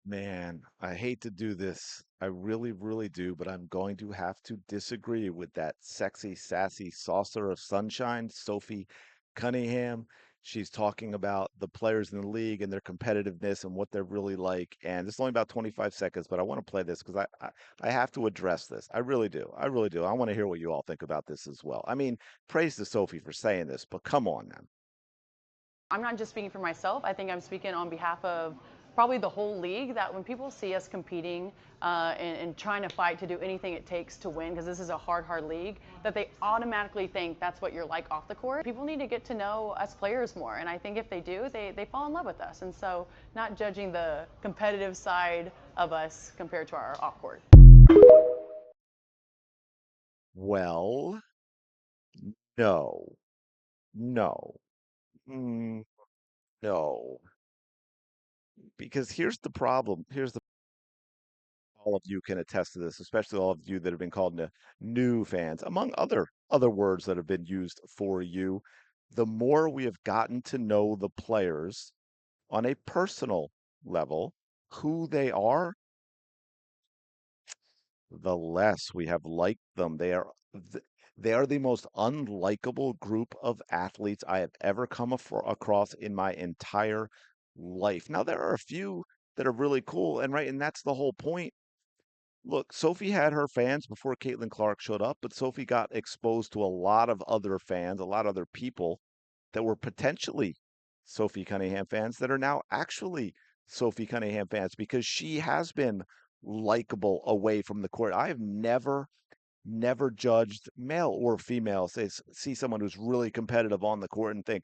Man, I hate to do this. I really, really do, but I'm going to have to disagree with that sexy, sassy saucer of sunshine, Sophie Cunningham. She's talking about the players in the league and their competitiveness and what they're really like. And it's only about 25 seconds, but I want to play this because I have to address this. I really do. I really do. I want to hear what you all think about this as well. I mean, praise to Sophie for saying this, but come on now. I'm not just speaking for myself. I think I'm speaking on behalf of probably the whole league. That when people see us competing and trying to fight to do anything it takes to win, because this is a hard, hard league, that they automatically think that's what you're like off the court. People need to get to know us players more, and I think if they do, they fall in love with us. And so, not judging the competitive side of us compared to our off court. Well, no, no, mm, no. Because here's the problem. Here's the all of you can attest to this, especially all of you that have been called new fans, among other words that have been used for you. The more we have gotten to know the players on a personal level, who they are, the less we have liked them. They are the most unlikable group of athletes I have ever come across in my entire life. Now, there are a few that are really cool, and right, and that's the whole point. Look, Sophie had her fans before Caitlin Clark showed up, but Sophie got exposed to a lot of other fans, a lot of other people that were potentially Sophie Cunningham fans that are now actually Sophie Cunningham fans because she has been likable away from the court. I have never judged male or female see someone who's really competitive on the court and think,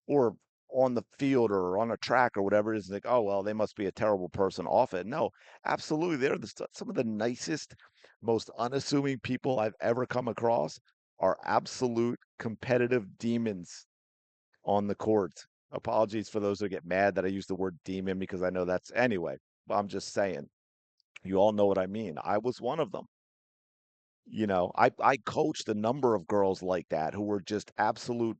or on the field or on a track or whatever it is, like, oh, well, they must be a terrible person off it. No, absolutely. Some of the nicest, most unassuming people I've ever come across are absolute competitive demons on the court. Apologies for those that get mad that I use the word demon because I know that's anyway. I'm just saying, you all know what I mean. I was one of them. I coached a number of girls like that who were just absolute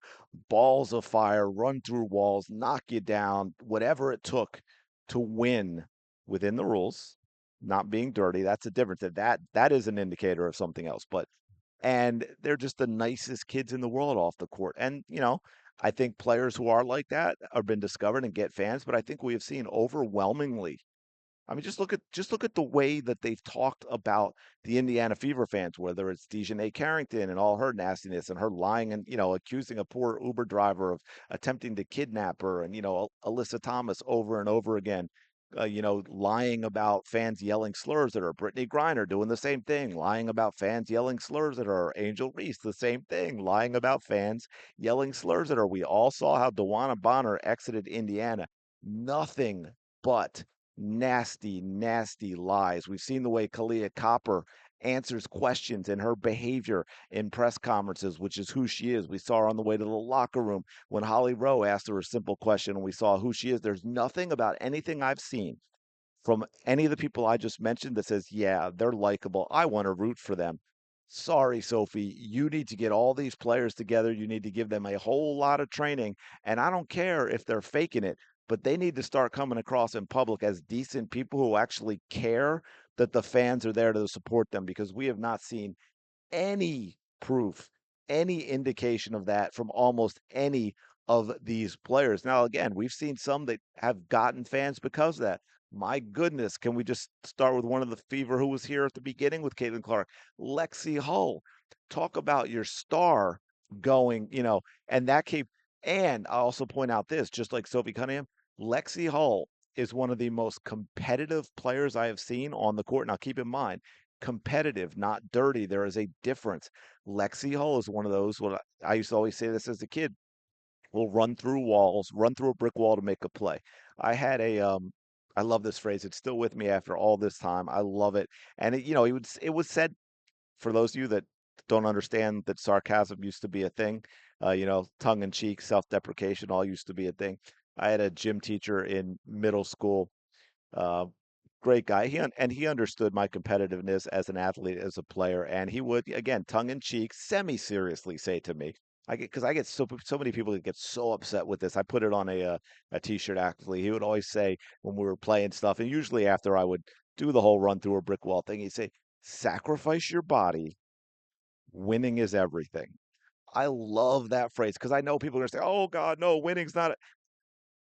balls of fire, run through walls, knock you down, whatever it took to win within the rules, not being dirty. That's a difference. That is an indicator of something else. And they're just the nicest kids in the world off the court. And, I think players who are like that have been discovered and get fans, but I think we have seen overwhelmingly. I mean, just look at the way that they've talked about the Indiana Fever fans, whether it's Dejanay Carrington and all her nastiness and her lying and accusing a poor Uber driver of attempting to kidnap her, and Alyssa Thomas over and over again, lying about fans yelling slurs at her. Brittany Griner doing the same thing, lying about fans yelling slurs at her. Angel Reese, the same thing, lying about fans yelling slurs at her. We all saw how DeWanna Bonner exited Indiana. Nothing but nasty, nasty lies. We've seen the way Kalia Copper answers questions and her behavior in press conferences, which is who she is. We saw her on the way to the locker room when Holly Rowe asked her a simple question and we saw who she is. There's nothing about anything I've seen from any of the people I just mentioned that says, yeah, they're likable. I want to root for them. Sorry, Sophie, you need to get all these players together. You need to give them a whole lot of training. And I don't care if they're faking it, but they need to start coming across in public as decent people who actually care that the fans are there to support them because we have not seen any proof, any indication of that from almost any of these players. Now, again, we've seen some that have gotten fans because of that. My goodness, can we just start with one of the Fever who was here at the beginning with Caitlin Clark? Lexi Hull. Talk about your star going, and that came. And I also point out this, just like Sophie Cunningham, Lexi Hull is one of the most competitive players I have seen on the court. Now, keep in mind, competitive, not dirty. There is a difference. Lexi Hull is one of those. What I used to always say this as a kid. Will run through walls, run through a brick wall to make a play. I had I love this phrase. It's still with me after all this time. I love it. And it was said for those of you that don't understand that sarcasm used to be a thing. Tongue in cheek, self-deprecation all used to be a thing. I had a gym teacher in middle school, uh, great guy. And he understood my competitiveness as an athlete, as a player, and he would, again, tongue in cheek, semi-seriously say to me, I get so many people that get so upset with this. I put it on a t-shirt actually. He would always say when we were playing stuff, and usually after I would do the whole run through a brick wall thing, he'd say, "Sacrifice your body. Winning is everything." I love that phrase because I know people are gonna say, "Oh God, no, winning's not."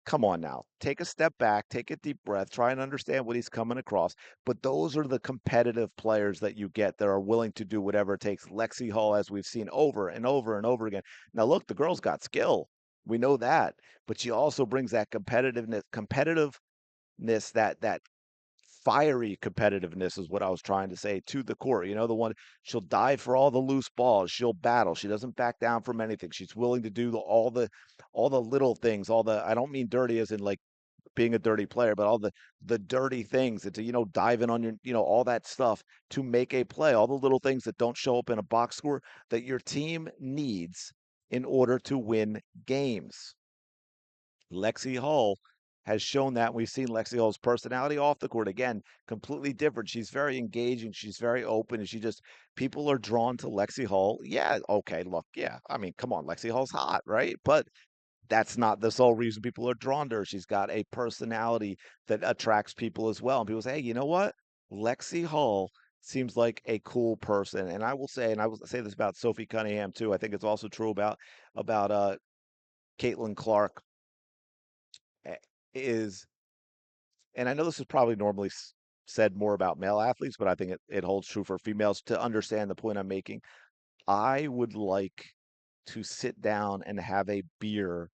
Come on now. Take a step back, take a deep breath, try and understand what he's coming across. But those are the competitive players that you get that are willing to do whatever it takes. Lexi Hall, as we've seen over and over and over again. Now, look, the girl's got skill. We know that. But she also brings that competitiveness, that fiery competitiveness is what I was trying to say to the court. The one she'll dive for all the loose balls. She'll battle. She doesn't back down from anything. She's willing to do all the little things. All the I don't mean dirty as in like being a dirty player, but all the dirty things and to diving on your all that stuff to make a play. All the little things that don't show up in a box score that your team needs in order to win games. Lexi Hull has shown that. We've seen Lexi Hull's personality off the court again, completely different. She's very engaging, she's very open, and people are drawn to Lexi Hull. Yeah, okay, look, yeah. I mean, come on, Lexi Hull's hot, right? But that's not the sole reason people are drawn to her. She's got a personality that attracts people as well. And people say, hey, you know what? Lexi Hull seems like a cool person. And I will say this about Sophie Cunningham too. I think it's also true about Caitlin Clark eh, is, and I know this is probably normally said more about male athletes, but I think it holds true for females to understand the point I'm making. I would like to sit down and have a beer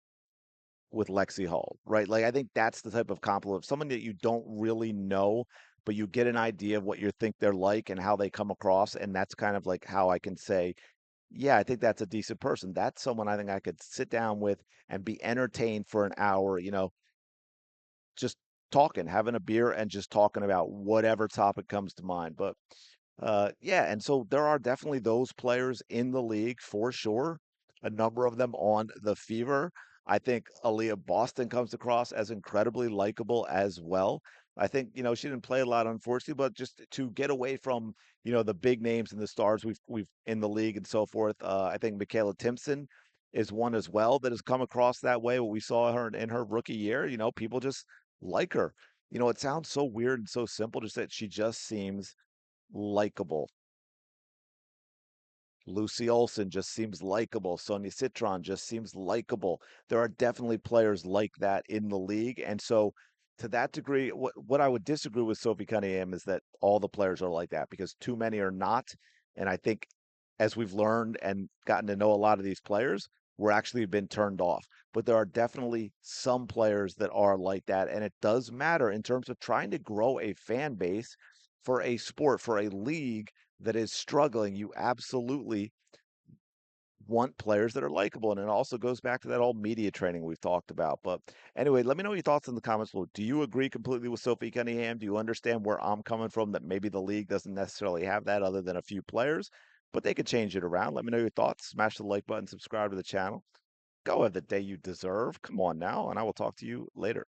with Lexi Hall, right? Like I think that's the type of compliment, someone that you don't really know, but you get an idea of what you think they're like and how they come across, and that's kind of like how I can say, yeah, I think that's a decent person. That's someone I think I could sit down with and be entertained for an hour, just talking, having a beer and just talking about whatever topic comes to mind. But yeah, and so there are definitely those players in the league for sure. A number of them on the Fever. I think Aaliyah Boston comes across as incredibly likable as well. I think, she didn't play a lot, unfortunately, but just to get away from, the big names and the stars we've in the league and so forth. I think Michaela Timpson is one as well that has come across that way. What we saw her in her rookie year, people just like her. It sounds so weird and so simple, just that she just seems likable. Lucy Olson just seems likable. Sonia Citron just seems likable. There are definitely players like that in the league. And so, to that degree, what I would disagree with Sophie Cunningham is that all the players are like that because too many are not. And I think as we've learned and gotten to know a lot of these players, we're actually been turned off. But there are definitely some players that are like that. And it does matter in terms of trying to grow a fan base for a sport, for a league that is struggling. You absolutely want players that are likable. And it also goes back to that old media training we've talked about. But anyway, let me know your thoughts in the comments below. Do you agree completely with Sophie Cunningham? Do you understand where I'm coming from that maybe the league doesn't necessarily have that other than a few players, but they could change it around? Let me know your thoughts. Smash the like button, subscribe to the channel. Go have the day you deserve. Come on now, and I will talk to you later.